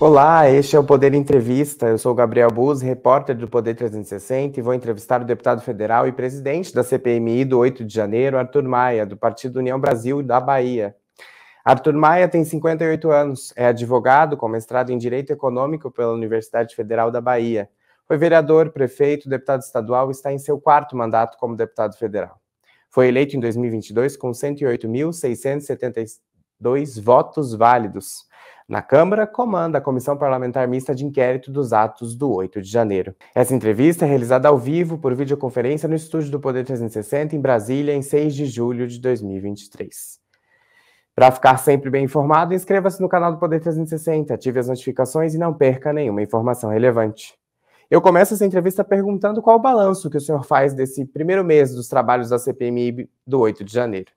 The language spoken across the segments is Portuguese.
Olá, este é o Poder Entrevista. Eu sou o Gabriel Buzzi, repórter do Poder 360 e vou entrevistar o deputado federal e presidente da CPMI do 8 de janeiro, Arthur Maia, do Partido União Brasil da Bahia. Arthur Maia tem 58 anos, é advogado com mestrado em Direito Econômico pela Universidade Federal da Bahia. Foi vereador, prefeito, deputado estadual e está em seu quarto mandato como deputado federal. Foi eleito em 2022 com 108.672 votos válidos. Na Câmara, comanda a Comissão Parlamentar Mista de Inquérito dos Atos do 8 de janeiro. Essa entrevista é realizada ao vivo por videoconferência no estúdio do Poder 360 em Brasília, em 6 de julho de 2023. Para ficar sempre bem informado, inscreva-se no canal do Poder 360, ative as notificações e não perca nenhuma informação relevante. Eu começo essa entrevista perguntando qual o balanço que o senhor faz desse primeiro mês dos trabalhos da CPMI do 8 de janeiro.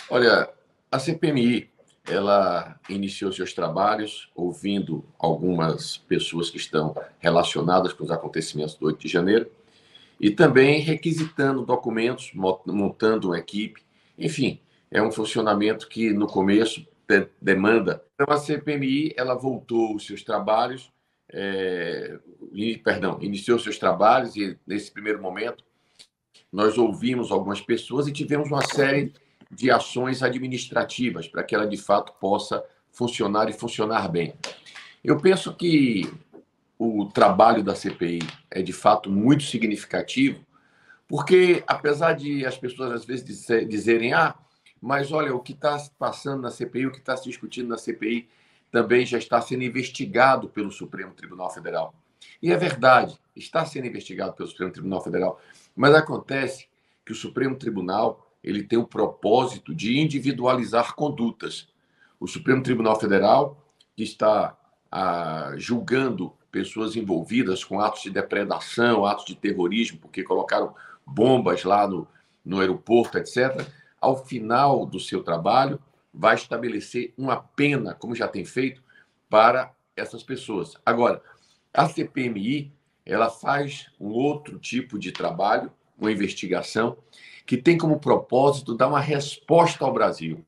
Olha, a CPMI, ela iniciou seus trabalhos ouvindo algumas pessoas que estão relacionadas com os acontecimentos do 8 de janeiro e também requisitando documentos, montando uma equipe. Enfim, é um funcionamento que no começo demanda. Então, a CPMI, ela voltou os seus trabalhos, iniciou seus trabalhos e nesse primeiro momento nós ouvimos algumas pessoas e tivemos uma série de ações administrativas para que ela, de fato, possa funcionar e funcionar bem. Eu penso que o trabalho da CPI é, de fato, muito significativo, porque, apesar de as pessoas, às vezes, dizerem mas, olha, o que está passando na CPI, o que está se discutindo na CPI, também já está sendo investigado pelo Supremo Tribunal Federal. E é verdade, está sendo investigado pelo Supremo Tribunal Federal, mas acontece que o Supremo Tribunal ele tem o propósito de individualizar condutas. O Supremo Tribunal Federal, que está julgando pessoas envolvidas com atos de depredação, atos de terrorismo, porque colocaram bombas lá no aeroporto, etc., ao final do seu trabalho, vai estabelecer uma pena, como já tem feito, para essas pessoas. Agora, a CPMI, ela faz um outro tipo de trabalho, uma investigação, que tem como propósito dar uma resposta ao Brasil,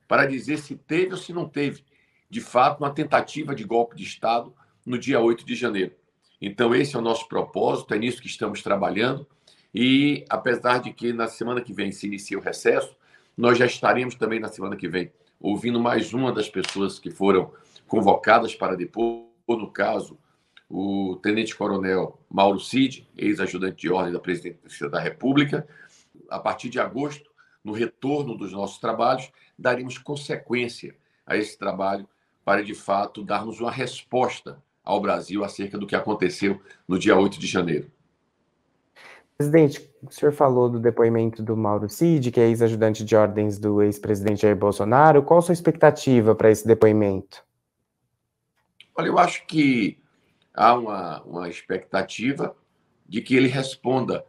para dizer se teve ou se não teve, de fato, uma tentativa de golpe de Estado no dia 8 de janeiro. Então, esse é o nosso propósito, é nisso que estamos trabalhando, e apesar de que na semana que vem se inicia o recesso, nós já estaremos também na semana que vem ouvindo mais uma das pessoas que foram convocadas para depor, no caso, o tenente-coronel Mauro Cid, ex-ajudante de ordem da Presidência da República. A partir de agosto, no retorno dos nossos trabalhos, daremos consequência a esse trabalho para, de fato, darmos uma resposta ao Brasil acerca do que aconteceu no dia 8 de janeiro. Presidente, o senhor falou do depoimento do Mauro Cid, que é ex-ajudante de ordens do ex-presidente Jair Bolsonaro. Qual a sua expectativa para esse depoimento? Olha, eu acho que há uma expectativa de que ele responda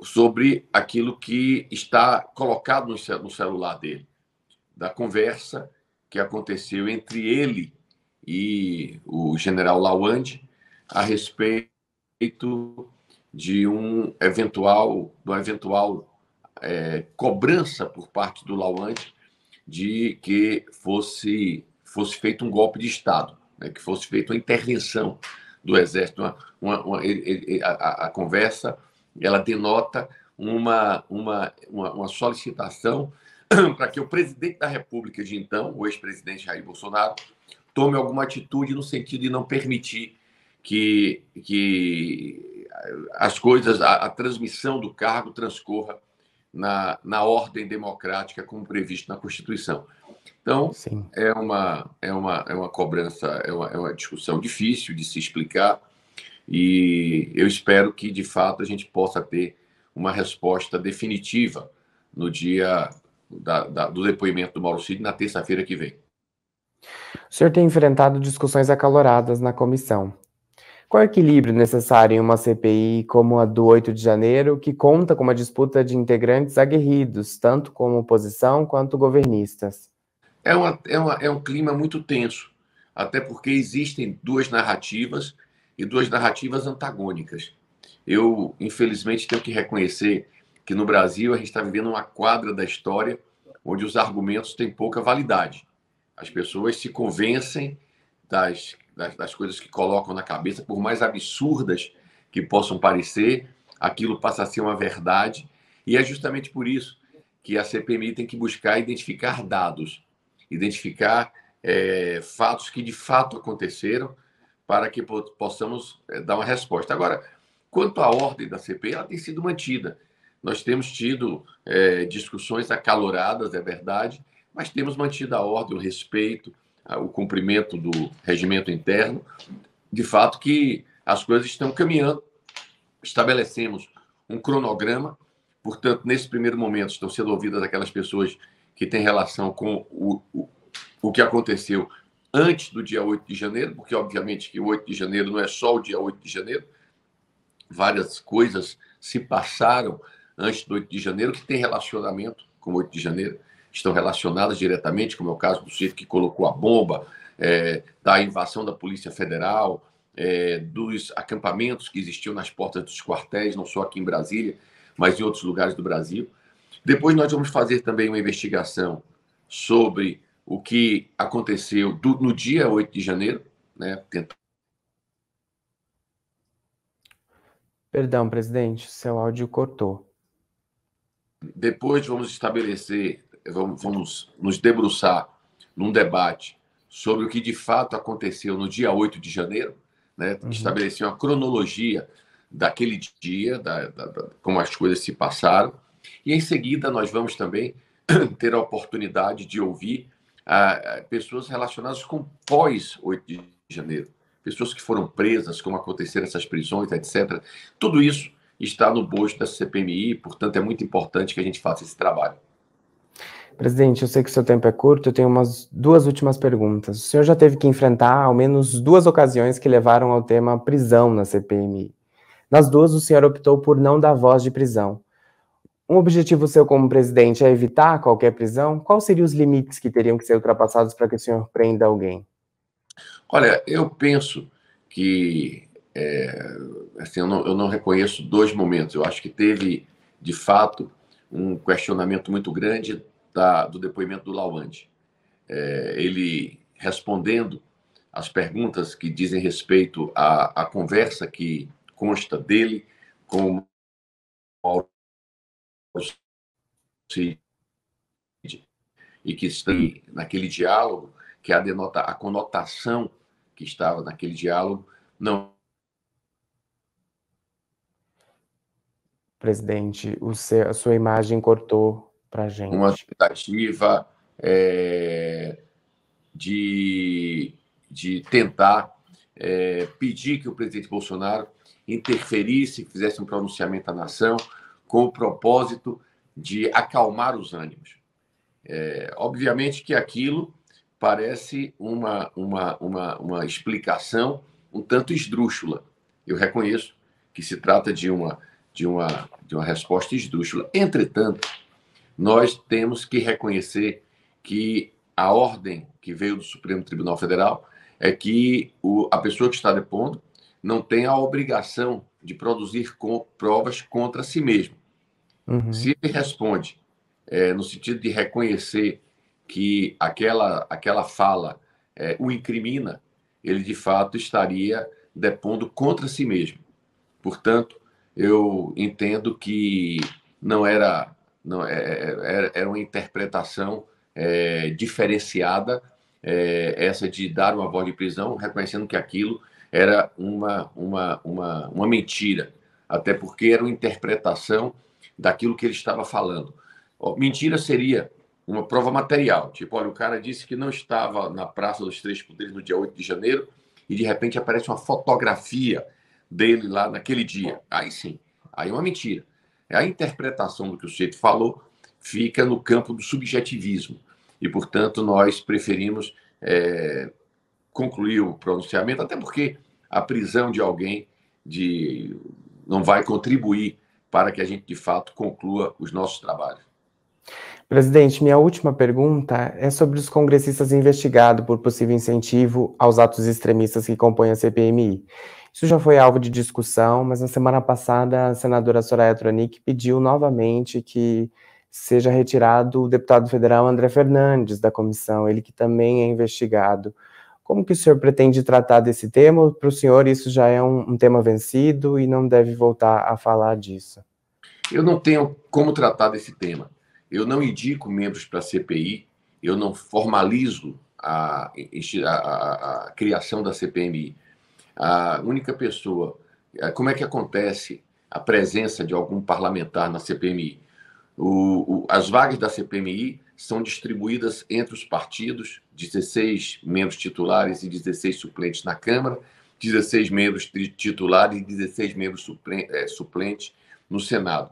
sobre aquilo que está colocado no celular dele, da conversa que aconteceu entre ele e o general Lawande a respeito de uma eventual cobrança por parte do Lawande de que fosse feito um golpe de Estado, né, que fosse feita uma intervenção do Exército. A conversa ela denota uma solicitação para que o presidente da República de então, o ex-presidente Jair Bolsonaro, tome alguma atitude no sentido de não permitir que as coisas, a transmissão do cargo transcorra na ordem democrática como previsto na Constituição. Então, sim, é uma cobrança, é uma discussão difícil de se explicar e eu espero que, de fato, a gente possa ter uma resposta definitiva no dia do depoimento do Mauro Cid, na terça-feira que vem. O senhor tem enfrentado discussões acaloradas na comissão. Qual é o equilíbrio necessário em uma CPI como a do 8 de janeiro, que conta com uma disputa de integrantes aguerridos, tanto como oposição quanto governistas? É um clima muito tenso, até porque existem duas narrativas e duas narrativas antagônicas. Eu, infelizmente, tenho que reconhecer que no Brasil a gente está vivendo uma quadra da história onde os argumentos têm pouca validade. As pessoas se convencem das coisas que colocam na cabeça, por mais absurdas que possam parecer, aquilo passa a ser uma verdade. E é justamente por isso que a CPMI tem que buscar identificar dados, identificar fatos que de fato aconteceram, para que possamos dar uma resposta. Agora, quanto à ordem da CPI, ela tem sido mantida. Nós temos tido discussões acaloradas, é verdade, mas temos mantido a ordem, o respeito, o cumprimento do regimento interno. De fato que as coisas estão caminhando. Estabelecemos um cronograma, portanto, nesse primeiro momento estão sendo ouvidas aquelas pessoas que têm relação com o que aconteceu antes do dia 8 de janeiro, porque obviamente que o 8 de janeiro não é só o dia 8 de janeiro, várias coisas se passaram antes do 8 de janeiro que tem relacionamento com o 8 de janeiro, estão relacionadas diretamente, como é o caso do sujeito que colocou a bomba, da invasão da Polícia Federal, dos acampamentos que existiam nas portas dos quartéis, não só aqui em Brasília, mas em outros lugares do Brasil. Depois nós vamos fazer também uma investigação sobre o que aconteceu no dia 8 de janeiro, né? Perdão, presidente, seu áudio cortou. Depois vamos estabelecer, vamos nos debruçar num debate sobre o que de fato aconteceu no dia 8 de janeiro, né? Estabelecer uma cronologia daquele dia, como as coisas se passaram, e em seguida nós vamos também ter a oportunidade de ouvir pessoas relacionadas com pós 8 de janeiro, pessoas que foram presas, como aconteceram essas prisões, etc. Tudo isso está no bojo da CPMI, portanto é muito importante que a gente faça esse trabalho. Presidente, eu sei que o seu tempo é curto, eu tenho duas últimas perguntas. O senhor já teve que enfrentar ao menos 2 ocasiões que levaram ao tema prisão na CPMI. Nas 2, o senhor optou por não dar voz de prisão. Um objetivo seu como presidente é evitar qualquer prisão? Quais seriam os limites que teriam que ser ultrapassados para que o senhor prenda alguém? Olha, eu penso que assim, eu não reconheço 2 momentos. Eu acho que teve, de fato, um questionamento muito grande do depoimento do Lawande. Ele respondendo as perguntas que dizem respeito à conversa que consta dele com o Mauro Cid, e que está naquele diálogo, que a conotação que estava naquele diálogo não. Presidente, a sua imagem cortou para a gente. Uma tentativa de tentar pedir que o presidente Bolsonaro interferisse, fizesse um pronunciamento à nação com o propósito de acalmar os ânimos. Obviamente que aquilo parece uma explicação um tanto esdrúxula. Eu reconheço que se trata de uma resposta esdrúxula. Entretanto, nós temos que reconhecer que a ordem que veio do Supremo Tribunal Federal é que a pessoa que está depondo não tem a obrigação de produzir provas contra si mesmo. Se ele responde no sentido de reconhecer que aquela fala o incrimina, ele de fato estaria depondo contra si mesmo. Portanto, eu entendo que era uma interpretação diferenciada, essa de dar uma voz de prisão, reconhecendo que aquilo era uma mentira, até porque era uma interpretação daquilo que ele estava falando. Mentira seria uma prova material, tipo, olha, o cara disse que não estava na Praça dos Três Poderes no dia 8 de janeiro e de repente aparece uma fotografia dele lá naquele dia. Aí sim, aí é uma mentira. A interpretação do que o sujeito falou fica no campo do subjetivismo e, portanto, nós preferimos concluir o pronunciamento, até porque a prisão de alguém não vai contribuir para que a gente, de fato, conclua os nossos trabalhos. Presidente, minha última pergunta é sobre os congressistas investigados por possível incentivo aos atos extremistas que compõem a CPMI. Isso já foi alvo de discussão, mas na semana passada a senadora Soraya Tronic pediu novamente que seja retirado o deputado federal André Fernandes da comissão, ele que também é investigado. Como que o senhor pretende tratar desse tema? Para o senhor isso já é um tema vencido e não deve voltar a falar disso? Eu não tenho como tratar desse tema. Eu não indico membros para a CPI, eu não formalizo a criação da CPMI. A única pessoa... Como é que acontece a presença de algum parlamentar na CPMI? As vagas da CPMI são distribuídas entre os partidos, 16 membros titulares e 16 suplentes na Câmara, 16 membros titulares e 16 membros suplentes no Senado.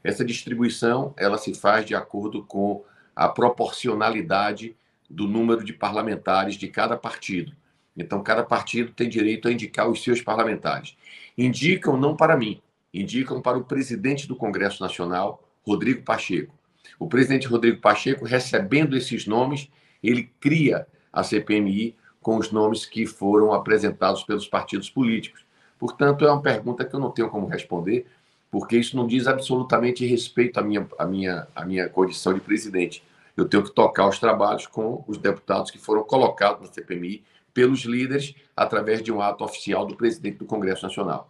Essa distribuição ela se faz de acordo com a proporcionalidade do número de parlamentares de cada partido. Então, cada partido tem direito a indicar os seus parlamentares. Indicam não para mim, indicam para o presidente do Congresso Nacional, Rodrigo Pacheco. O presidente Rodrigo Pacheco, recebendo esses nomes, ele cria a CPMI com os nomes que foram apresentados pelos partidos políticos. Portanto, é uma pergunta que eu não tenho como responder, porque isso não diz absolutamente respeito à minha condição de presidente. Eu tenho que tocar os trabalhos com os deputados que foram colocados na CPMI pelos líderes através de um ato oficial do presidente do Congresso Nacional.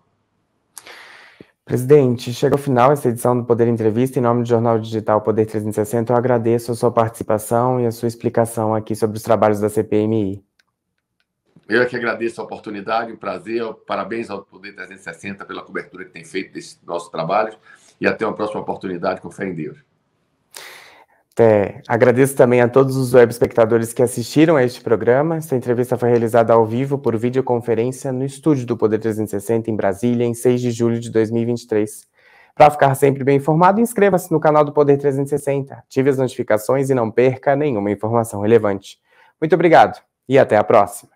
Presidente, chega ao final essa edição do Poder Entrevista. Em nome do Jornal Digital Poder 360, eu agradeço a sua participação e a sua explicação aqui sobre os trabalhos da CPMI. Eu é que agradeço a oportunidade, um prazer, parabéns ao Poder 360 pela cobertura que tem feito desses nossos trabalhos e até uma próxima oportunidade, com fé em Deus. Agradeço também a todos os web espectadores que assistiram a este programa. Esta entrevista foi realizada ao vivo por videoconferência no estúdio do Poder 360 em Brasília, em 6 de julho de 2023. Para ficar sempre bem informado, inscreva-se no canal do Poder 360, ative as notificações e não perca nenhuma informação relevante. Muito obrigado e até a próxima.